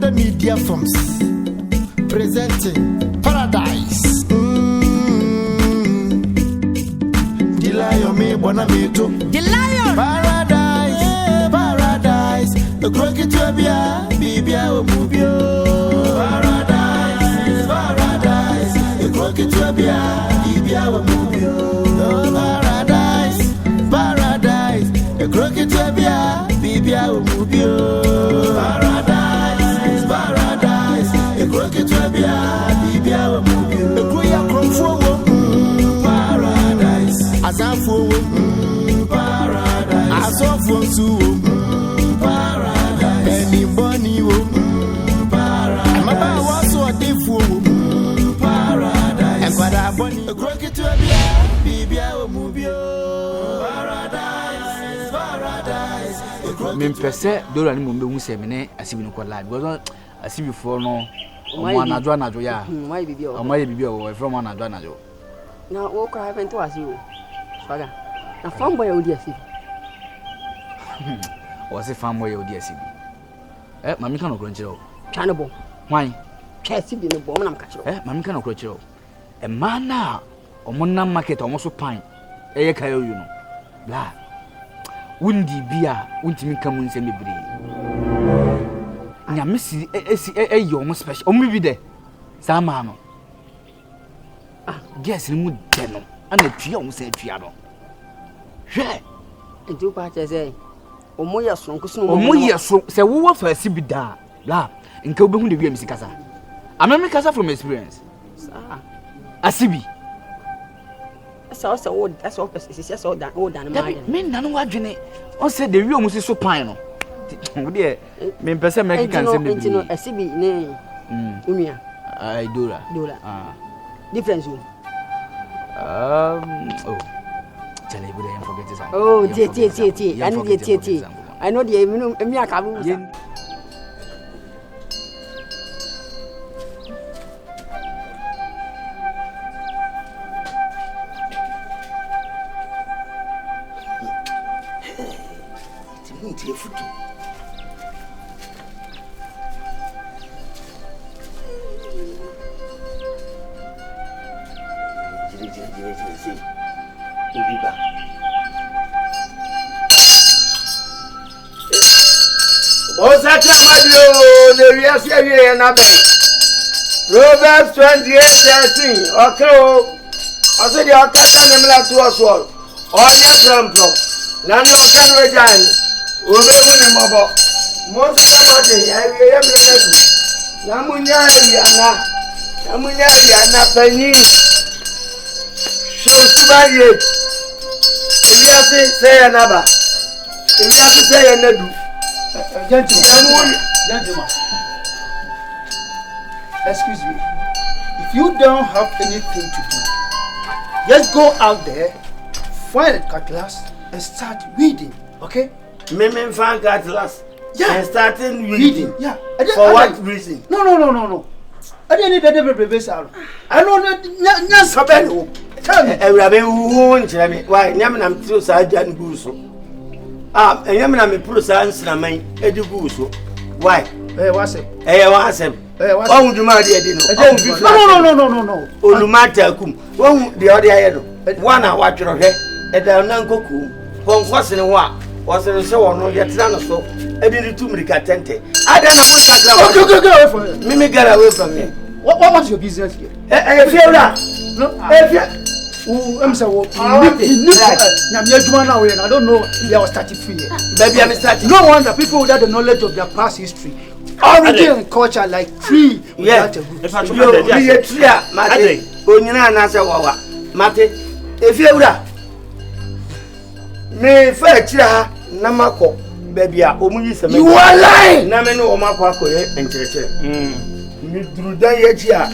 the media firms presenting Paradise. The lion me wanna be too. The lion. Paradise, paradise. The crooked to be a bibia or mubio. Paradise, paradise. The crooked to be a bibia or mubio. Paradise, paradise. The crooked to be a bibia or mubio. Paradise, paradise. The crooked to be a bibia or mubio. The queer crumb for paradise. As I for paradise. As I for to paradise. Anybody paradise. My boy was so deep for paradise. And but I bunny a crooked to be a movie. Paradise, paradise. Me pese do ani mo be hu se me ne asibi no live because asibi for no o anajo ya why bibi o my bibi o from anajo na wo kra have to asi o swaga na fanboy o di asibi o se fanboy o di asibi mami kan okro nchiro twa ne bo hwan twa asibi ne bo mo nam ka chiro mami kan okro nchiro mana o mo na market o mo so pan eye kayo you no bla wundi bia wuntimi kamu nse mebre nya mesi yo mo special o mi bi de sama no guess ni mu de no ana tua o se tua no hwe ntu pa che se o mo ye so nko sunu o mo ye so se wo wa fa si bi da la nka obehu de wi amisi kasa amemi kasa from experience asibi so wo that's all person so dan o dan ma me nanu wadwene on say de wi o musi so pan no wo de me pese make kan se me bi no asibi ne umia ai dola difference oh tell you don't forget this oh tie I need tie I know the me akabu Proverbs 28:13. Okay, I said you can't name to us all. Onya from. Nani okan wejan. Obe woni mobo. Most somebody I am ready. Namunya yana pani. So subaye. Eliase say anaba. Eliase say anadu. Gentlemen. Excuse me. If you don't have anything to do, just go out there, find a cutlass, and start reading. Okay? Me find cutlass. Yeah. And starting reading. Yeah. For what reason? No. I didn't need the baby sound. I know that. Sabeno. Tell me. Awurama won kire me. Why? Nyam na mtiro sa ajan gu so. Nyam na me pro sa nsinaman edi gu so. Why? What's it? Wasem. Wọ́n dùnmọ́ adé ẹ̀dín nù. No. Olùmọ̀tà kùm. Wọ́n di ọdẹ ayé nù. Wọ́n náà wá twerọ hwẹ́. Ẹ̀dá ọ̀nà nkókò. Pọ̀nkọ́sìn wọ́n a. Wọ́n sìn sẹ́ wọ́n nù yẹtìrá nù so. Ẹ̀dín ní tú mìrìkà tẹ́ntẹ́. Adé na mo sàkìlà wọ́n. Get away from here. Mimi get away from here. What's your business here? Fiewura. Fie. I'm saying, I don't know they were starting free here. Baby, I'm starting. No wonder people without the knowledge of their past history, origin and culture like tree. Yeah. If I should be a tree, Mate. Onyina na se wawa. Mate. Fiewura. Me fa chira na mako. Baby, omuyi se me. You are lying. Na me no omako akoye encherechere. Mi drudan ye chi a.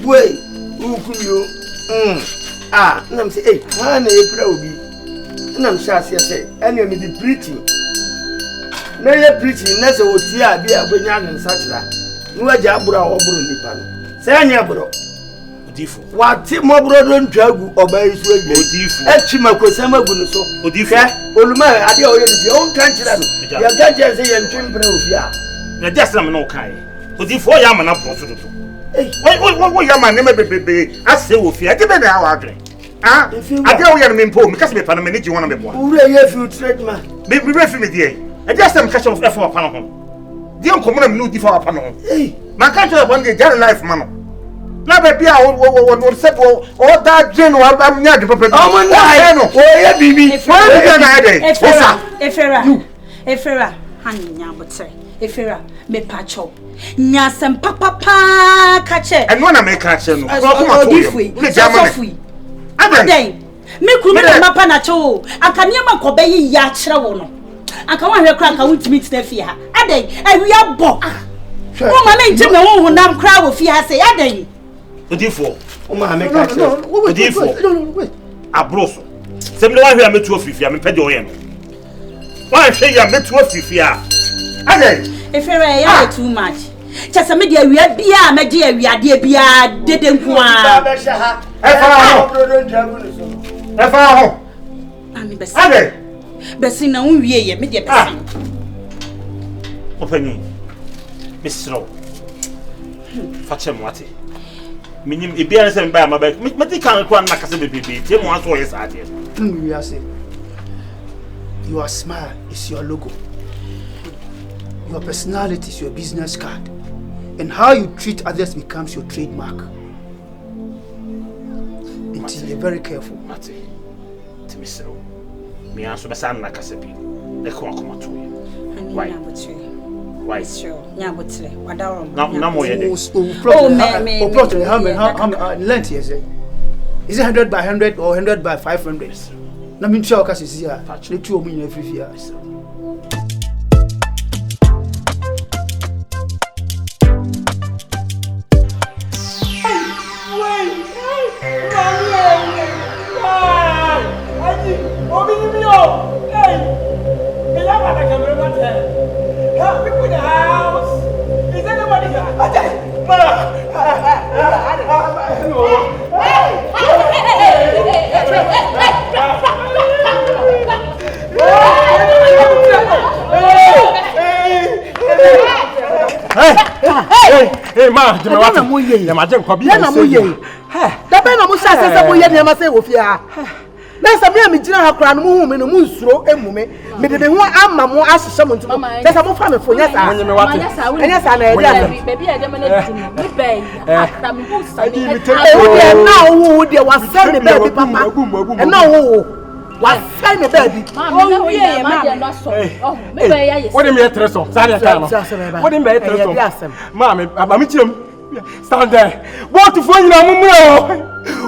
Boy, ukuyo. Nam say, hey, man, a obi. Nam shas say, and you may be preaching. No, you're preaching, that's what you are, be a good young and such that. No, a jabra or brunipan. Say, Yabro. What Timo Brodon Jagu obeys with you. Echimako Sama Gunuso. Oluma, I do your own country. Your country say, and Chimprovia. Na just am no kai. Odi fo ya mana pro so to. Why ya man me bebe ase wo fi. Ade be na awa adwen. Ah, ade wo ya me mpo, me kase me pa na me ji wona me boa. Ure ye fi trade man. Me refi me die. I just am catch of effort pa no ho. Di on komo na me no di fa pa no ho. Man catch of one day jare life man. Na be bia wo se wo o da dwen wo am nya de papa. O mo na no. O ye bibi. Wo bi na ade. Efera, hani nya botre. Efera, me pacho. Nya sem papa kache. Eno na me kache no. Ko kuma to yo. Le jama me. Aden. Me kunu me mapa na cho. Aka niam ko be yi ya kire wo no. Aka wa hwe kra aka wutimi tina fi ha. Aden, awia bo. Wo ma me ntim na wo honam kra wo fi ha se aden. Odifo. O ma me kache. Odifo. Abroso. Sem le wa hwe ametu ofifia me pede oye no. Wa hwe ya metu ofifia. Aden. Efera ya too much. Chasa me dia awia bia me dia awia de bia dede nko a. Efa ho. Ami besi. Aden. Besi na unwie ye me dia besi. Opani. Misro. Fache mwati. Minim ebia na se me ba ma ba. Me ti kan kwa na kase bebebe. Tie mo aso yes ade. We are saying your smile is your logo. Your personality is your business card. And how you treat others becomes your trademark. You're very careful. Mate. Timisro. Me answer besan na kase bi. E ko akoma to ye. Why? Why? Sure. Nya botre. Wadawro. Na mo ye de. Plot how length is it? Is it 100 by 100 or 100 by 500? Na min sure ka sisi ya. Le tu o mu nya free fear. Hey, ma, je me wate mo ye. Ya ma je nkwa bi na mo ye. Da be na mo sha sese mo ye ne ma se wo fia. Na sa me am gina ha kra no mo hu me no mo nsuro emume. Me de ho amma mo ahihye mo ntimo. Se sa mo fa me fo nya sa. Anya sa na e dia. Baby e dem na du me be. Ata me bu sa ni. E wo de na wo de wa se ne baby papa. E na wo wa se ne baby. Oh ye ma de no so. Oh me be ya yes. What dem ye treso? Sa de ka no. What dem be ye treso? Ma me abami chirem. Stand there. What to find na mumra o.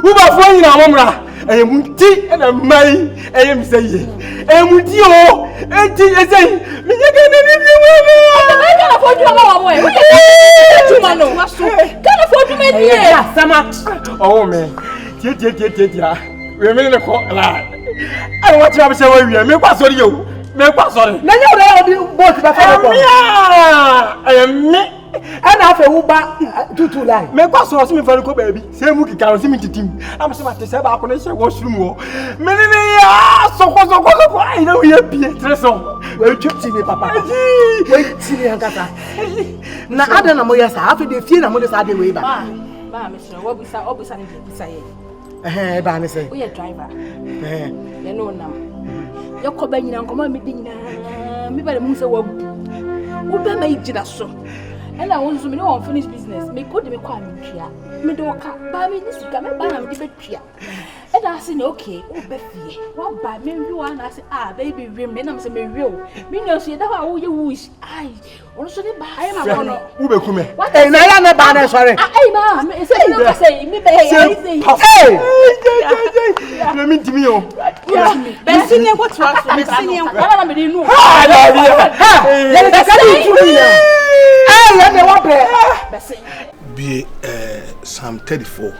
Who ba find na mumra? Emunti na mai eyem seye. Emunti o. Enti esey. Me ye ga na bi mo. Me ga na foju ma wa mo e. Tu ma no. Ga na foju me die. Sama. Oh me. Tie. We me ne ko la. I want to have say we me kwa sori yo. Me kwa sori. Na nya o de boat ba fa ko. I am me. And half a uba tutu lie. Me kwa so me fa ko baby. Say mu kika so me titim. Am so ma te say ba ko na she washroom wo. Me ne ya so ko ai na we pie treso. We twipti me papa. We ti me ankasa. Na ada na mo yesa afi de fie na mo de sa de we ba. Ba me sure obusa ne bisa ye. Ba ne say. We driver. Ye no nam. Ye ko ba nyina nkomo me di nyina. Me ba de mu se wo be ma ijira so. And I want to know unfinished business. Me could me kwa me me do ka ba me ni sika me ba na me di betwa. And I say okay, o be fie. Wa ba me wi wa na say baby we me na me say me wi o. Me no so da wa wo ye wish. Ai, ono so ne ba ai ma kono. Wo be ku me. Na ya na ba na sorry. Ai ma, me say no ka say me be here say. Na me ntimi o. Be sini ko twa so, be sini ko. Na me di no. Ha, na bi. Le ka say tu ni na. Let me walk Be Psalm 34.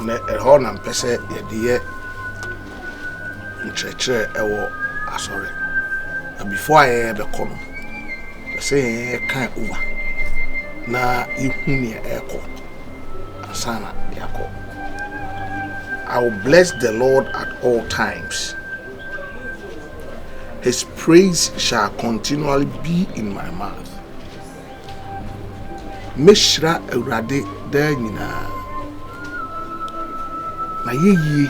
Ne ehon am pese ye de nchechere ewo asore. Before I be come. Say kan over. Na ihuni eko. Asana yako. I will bless the Lord at all times. His praise shall continually be in my mouth. Meshra Eurade Denina. Na ye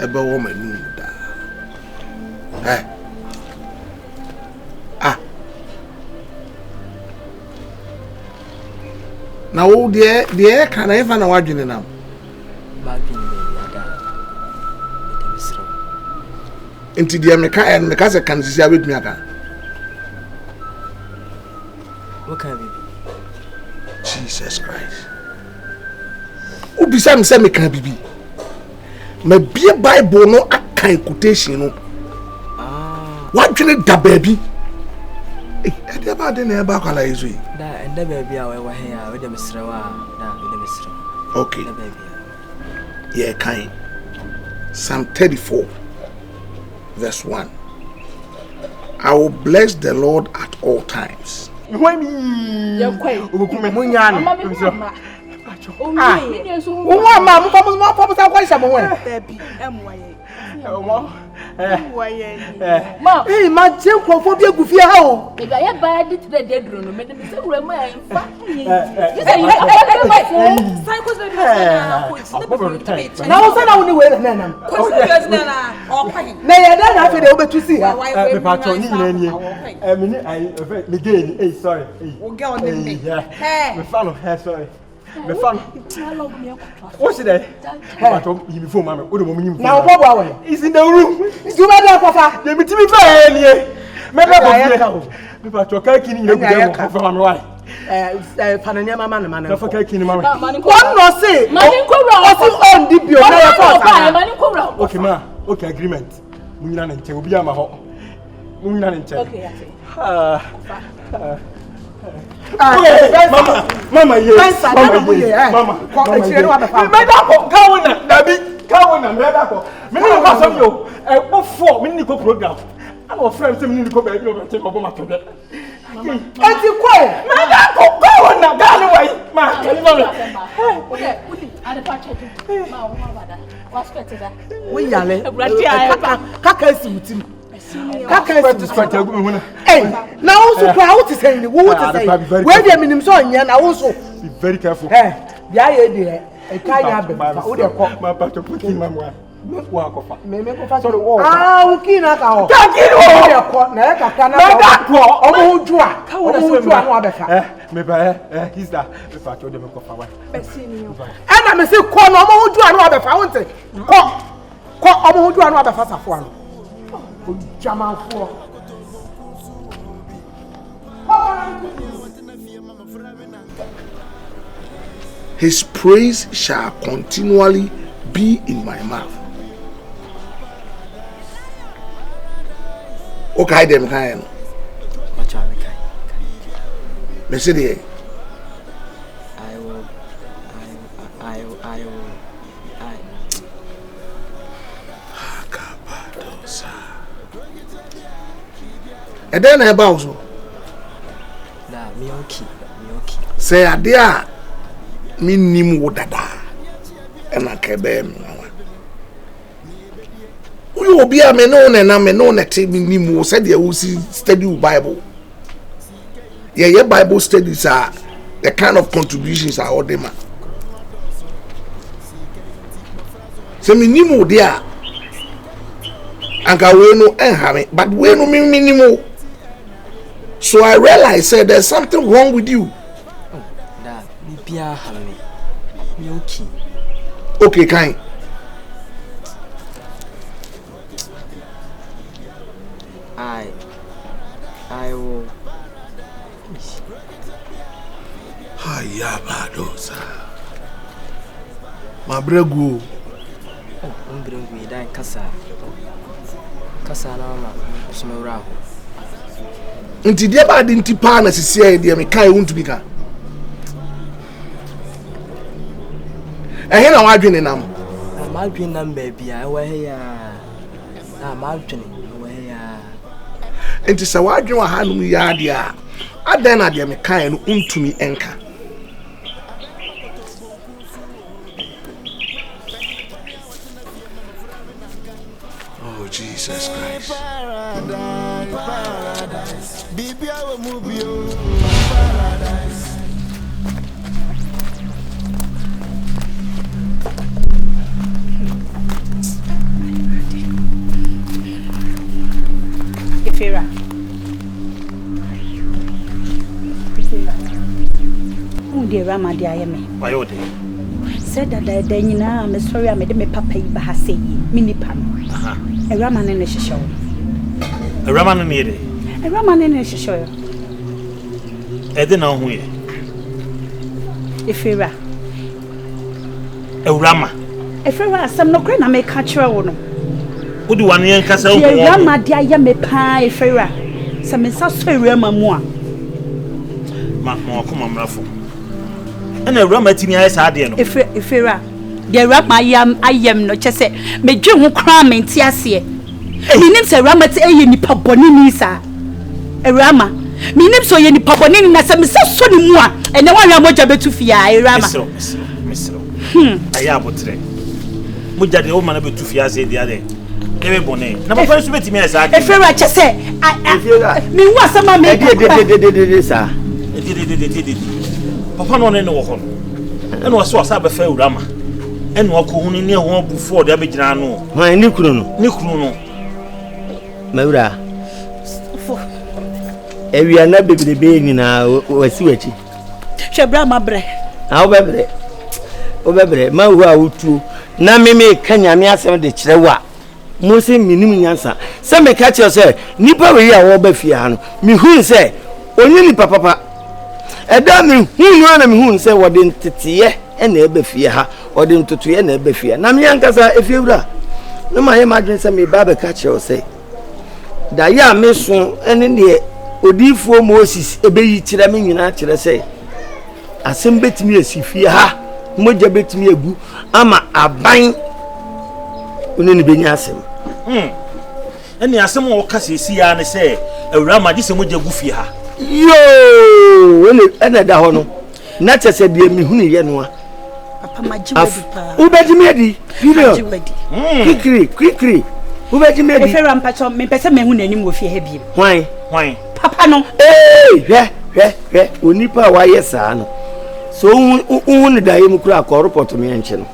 ebe woman da. Na wo de kan na efa na wadwene nam. Inti de meka se kan sisi abetumi aka. Okay, baby. Jesus Christ. Ubisa me se meka bibi. Ma bie Bible no akan quotation no. Wadwene da baby. Ade ba de na eba kwala yezu yi. Da ende baby a we he a we de mesrewa da we de mesrewa. Okay. Yeah, kind. Psalm 34 verse 1. I will bless the Lord at all times. Hey, my gentle for the good how? If I have bad it to the dead room, made me say, now, I only wait and then to see her. Sorry. We'll go on the sorry. Me fan. What's it there? You before mamma. Now, Bob, is in the room. You better, Papa. Let me be fair. Maybe I talk in your from right. Panama man, for caking mamma. One no say, on deep your okay, ma. Okay, agreement. Munan and Tobia Maho. Munan and okay. Mama, yes, Mama, program. I'm a friend, some new baby over take over my today. Auntie, quiet. Go on now, go away. We are hey, now also proud to say, what to say? Where the minimum so and also be very careful. Hey, the idea, a kind of my part of putting my wife. Maybe sorry, ah, Kina, he's that. If I told them, and I'm a sick corner, I'm going to another fountain. I'm going to another fast one. Jamal for His praise shall continually be in my mouth. Okay, them kind. Message. I will. And then I bow so. Nah, me okay. Say a dear, me nim wodada, and I can bear me. We will be a menon and a menon at me said you will see study Bible. Yeah, your Bible studies are the kind of contributions are all them. So me nim dear, and I will no have it, but we no minimum. So I realized there's something wrong with you. That be a me okay. Okay, kind. I will. Hiya, Badosa. My bregu. Bregu, that Casa Nama, Smurao. Until the bad inti partner, she said, "Dear, me kai won't be can." And here I'm arguing them. I'm arguing them, baby. I wear here. I'm arguing. Enti sa wadwen wa hanum ya dia adan na dia me kan no untumi enka. Oh Jesus Christ. Paradise. Baby, I will move you. Paradise. Ifira. Undi Rama di ayeme. Why would they? Said that the nyina me sorry I made me papa yi ba ha sei mini pam. Aha. E Rama ne ne hyehyɛ wo. A Raman near it. E Rama ne ne hyehyɛ wo. I didn't know who you. Ifira. A Rama. Ifira asɛm no kora na me ka kyerɛ wo no. Who do 1 year and Castle? Ye Rama di ayeme pa Ifira. Sɛ me sa so Rama mu a. Ma come on Raffo. And a Rama Timmy I said, Ifira. The Rama ayem no kyɛ sɛ me dwe ho kra me nti ase. Minim sɛ Rama te ɛyɛ nipa bɔne ni sa. Rama. Minim sɛ ɔyɛ nipa bɔne ni na sɛ me sa so ni mu a ɛnɛ wa Rama gya betu fia Rama. Misro. Aya abotre. Mo gya de o ma na betu fia se dia de. Ebe bɔne. Na papa nso betimi ɛ sa. Ifira kyɛ sɛ me wu asɛma me. De sa. Papa no ne wo ho no. Ɛna ɔso ɔsa bɛfa Awurama. Ɛna ɔkɔ hu ne ho bu fo de abegyina no. Man ni kunu no. Mawura. Ewia na bebrebe nyina wasi wachi. Hwɛ bra ma brɛ. Obebre ma hu a wotuo. Na meme ka nyame asɛm de kyerɛ wa. Mo se minim nyansa. Se me ka kyerɛ sɛ nipa we yi a wo ba fie ha no. Mi hu sɛ onye nipa papa. Ɛda me hu no na me hu sɛ wode nteteye ɛna eba fie ha. Wode ntotoye na eba fie. Na me yankasa efiewura. No ma ye madwen sɛ me ba be ka kyerɛ sɛ da ya me so ene ne odifuo Moses ebeyi kyerɛ me nyina kyerɛ sɛ asɛm betimi asifie ha mogya betimi egu ama aban one ne benya asɛm ene asɛm wo ka sesi ya ne sɛ Awurama gye sɛ mogya gu fie ha yo ene da ho no na kyɛ sɛ de mi hunu ye no a papa magye wadi pa ubetimi adi video quickly ubetimi adi Ifira mpacho me pese me hu nanim wo fie ha biem hwan papa no hwɛ onipa wa yɛ saa no so hu ne dae mu kura akɔ report me nche no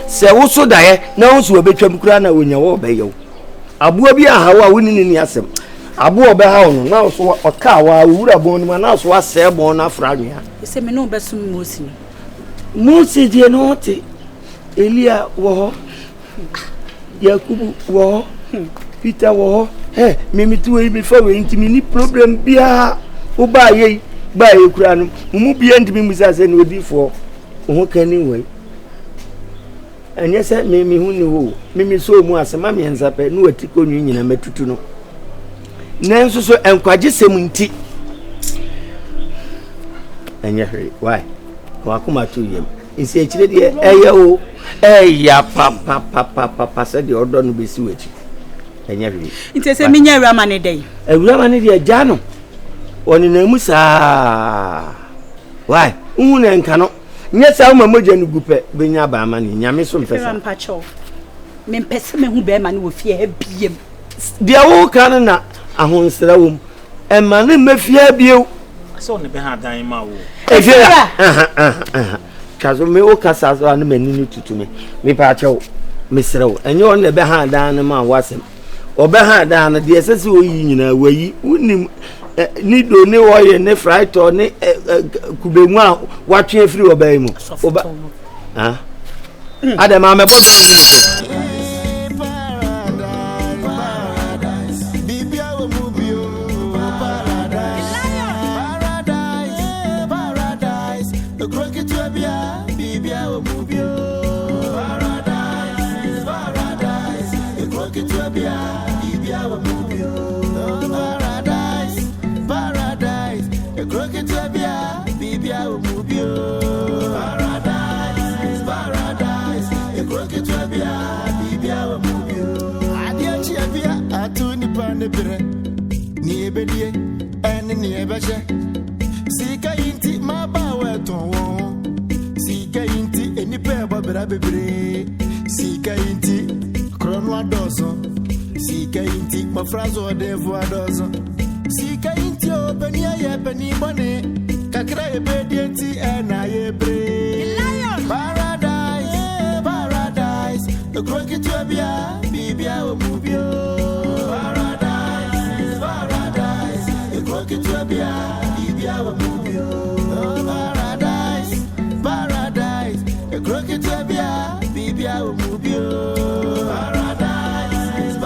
sɛ wo so dae na wo so obetwa mu kura na wonya wo bɛyɛ aboa bi ahawo a woni ni asɛm aboa ɔbɛhawo no na wo so ɔka wa wura bon no na so asɛ bon na afra anwea sɛ me no bɛsum Moses die no te Elia wo ho Yakubu wo Peter wo me tu we be fa we ntimi ni problem bia wo ba ye kura no mu bia ntimi musa se no odifo wo kan ni we anya se me hu ni ho me so mu asema me nsape no watiko nwi nyina matutu no nanso so enkwaje sem nti anya hwe why wakuma tu yem isi echire de eye o eya pa se de odo no besi wachi enya hwe nti se minya Awurama ne dai Awurama ne de agya no oni na mu saa why unu na nka no nye sa ma mogya no gupe benya ba ama ne nyame so mpesa mpacho me mpesa me hu be ma ne wo fie ha biem dia wo kan na ahonsra wom e ma ne mafia bieu so ne be ha dan ma wo efira kazo me o kasa so anu mani ni tutume me pa achew me serew enye on ne be ha dan ne ma wasem obe ha dan ne de sese oyi nyina wayi unim ni do ne wo ye ne fraito ne kubemu a watwe afiri obai mu oba adama me bodo ni ebedie ene ni ebeche sika yinti maba weton won sika yinti enipa eba bra bebre sika yinti krono adoso Sika inti mafrazo devu adozo. Sika inti openia ye penny money. Kakra ye bedienti ena ye bre. Paradise, paradise. The crooked to a